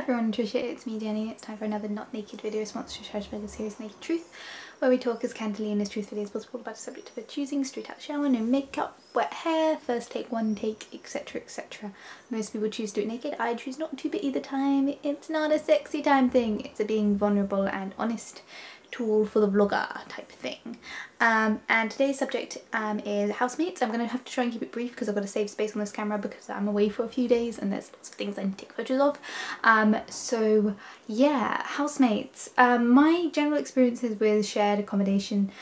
everyone, Trisha, it's me Jenny. It's time for another Not Naked video response to Trisha Hershberger's series Naked Truth, where we talk as candidly and as truthfully as possible about a subject of her choosing, straight out shower, no makeup, wet hair, first take, one take, etc, etc. Most people choose to do it naked. I choose not to, but either time, it's not a sexy time thing. It's a being vulnerable and honest tool for the vlogger type thing. And today's subject is housemates. I'm going to have to try and keep it brief because I've got to save space on this camera because I'm away for a few days and there's lots of things I need to take photos of. So yeah, housemates. My general experiences with shared accommodation,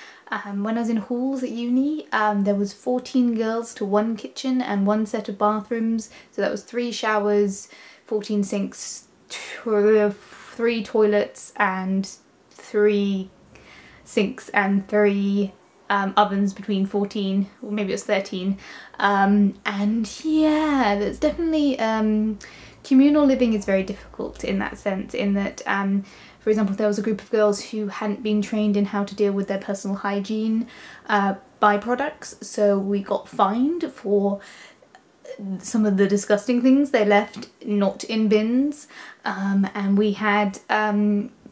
when I was in halls at uni, there was 14 girls to one kitchen and one set of bathrooms, so that was 3 showers, 14 sinks, 3 toilets and 3 sinks and 3 ovens between 14, or maybe it was 13, and yeah, there's definitely communal living is very difficult in that sense, in that for example, there was a group of girls who hadn't been trained in how to deal with their personal hygiene byproducts, so we got fined for some of the disgusting things they left not in bins, and we had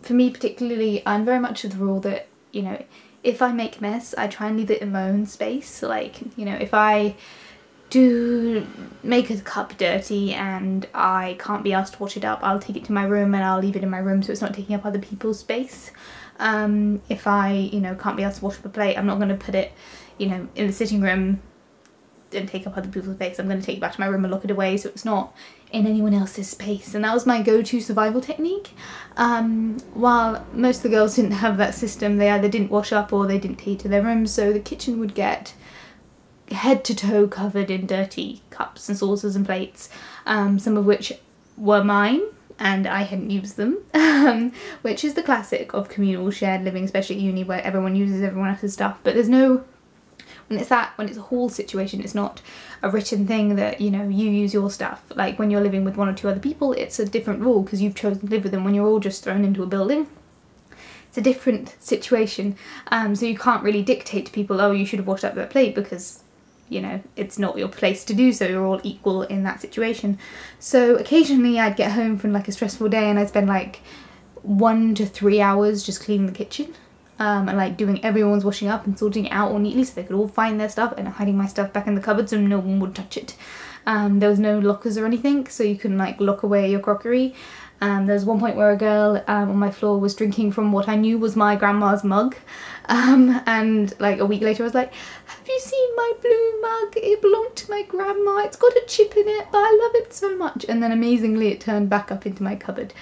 for me particularly, I'm very much of the rule that, you know, if I make mess, I try and leave it in my own space. Like, you know, if I do make a cup dirty and I can't be asked to wash it up, I'll take it to my room and I'll leave it in my room so it's not taking up other people's space. If I, you know, can't be asked to wash up a plate, I'm not going to put it, you know, in the sitting room and take up other people's space. I'm going to take it back to my room and lock it away so it's not in anyone else's space. And that was my go-to survival technique. While most of the girls didn't have that system, they either didn't wash up or they didn't take it to their rooms, so the kitchen would get head to toe covered in dirty cups and saucers and plates, some of which were mine and I hadn't used them, which is the classic of communal shared living, especially at uni, where everyone uses everyone else's stuff. But there's no, when it's a hall situation, it's not a written thing that, you know, you use your stuff. Like when you're living with 1 or 2 other people, it's a different rule because you've chosen to live with them. When you're all just thrown into a building, it's a different situation. So you can't really dictate to people, oh, you should have washed up that plate, because, you know, it's not your place to do so. You're all equal in that situation. So occasionally I'd get home from like a stressful day and I'd spend like 1 to 3 hours just cleaning the kitchen. And like doing everyone's washing up and sorting it out all neatly so they could all find their stuff, and hiding my stuff back in the cupboard so no one would touch it. There was no lockers or anything, so you couldn't like lock away your crockery. There was one point where a girl on my floor was drinking from what I knew was my grandma's mug, and like a week later I was like, have you seen my blue mug? It belonged to my grandma, it's got a chip in it but I love it so much. And then amazingly it turned back up into my cupboard.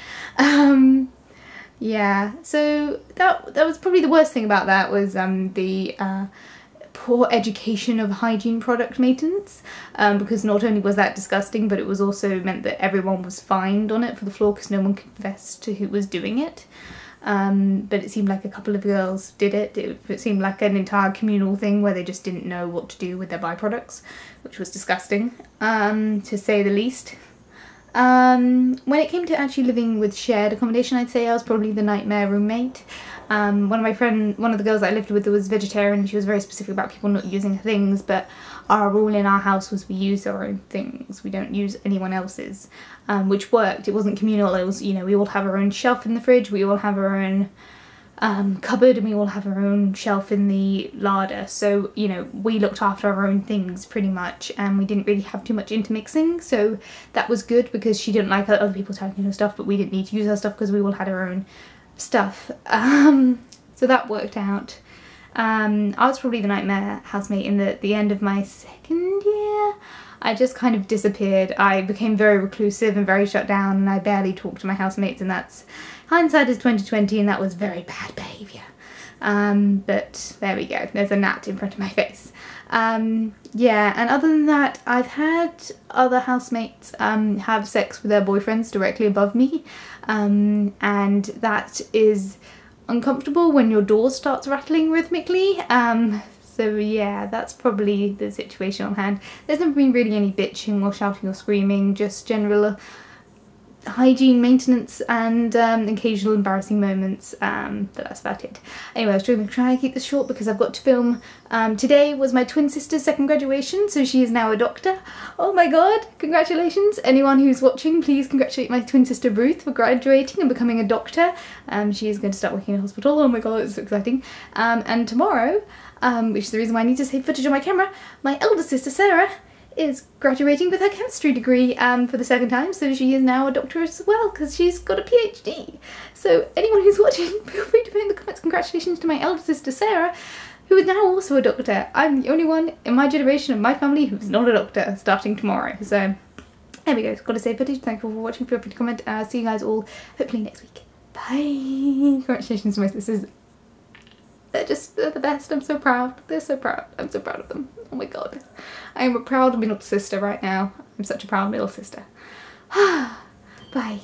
Yeah, so that was probably the worst thing about that, was the poor education of hygiene product maintenance, because not only was that disgusting, but it was also meant that everyone was fined on it for the floor because no one confessed to who was doing it. But it seemed like a couple of girls did it. It seemed like an entire communal thing where they just didn't know what to do with their byproducts, which was disgusting, to say the least. When it came to actually living with shared accommodation, I'd say I was probably the nightmare roommate. One of the girls I lived with was vegetarian. She was very specific about people not using things, but our rule in our house was we use our own things. We don't use anyone else's, which worked. It wasn't communal. It was, you know, we all have our own shelf in the fridge, we all have our own cupboard, and we all have our own shelf in the larder. So, you know, we looked after our own things pretty much, and we didn't really have too much intermixing, so that was good because she didn't like other people touching her stuff, but we didn't need to use her stuff because we all had our own stuff. So that worked out. I was probably the nightmare housemate in that at the end of my 2nd year I just kind of disappeared. I became very reclusive and very shut down, and I barely talked to my housemates, and that's, hindsight is 2020, and that was very bad behaviour. But there we go, there's a gnat in front of my face. Yeah, and other than that, I've had other housemates have sex with their boyfriends directly above me, and that is uncomfortable when your door starts rattling rhythmically. So yeah, that's probably the situation on hand. There's never been really any bitching or shouting or screaming, just general hygiene, maintenance, and occasional embarrassing moments, but that's about it. Anyway, I was going to try to keep this short because I've got to film. Today was my twin sister's second graduation, so she is now a doctor. Oh my god, congratulations. Anyone who's watching, please congratulate my twin sister Ruth for graduating and becoming a doctor. She is going to start working in a hospital. Oh my god, it's so exciting. And tomorrow, which is the reason why I need to save footage on my camera, my elder sister Sarah is graduating with her chemistry degree for the second time, so she is now a doctor as well because she's got a PhD. So anyone who's watching, feel free to put in the comments congratulations to my elder sister Sarah, who is now also a doctor. I'm the only one in my generation of my family who's not a doctor, starting tomorrow. So there we go, got to save footage. Thank you all for watching, feel free to comment, and I'll see you guys all hopefully next week. Bye! Congratulations to my sisters. They're the best. I'm so proud. They're so proud. I'm so proud of them. Oh my god. I am a proud middle sister right now. I'm such a proud middle sister. Bye.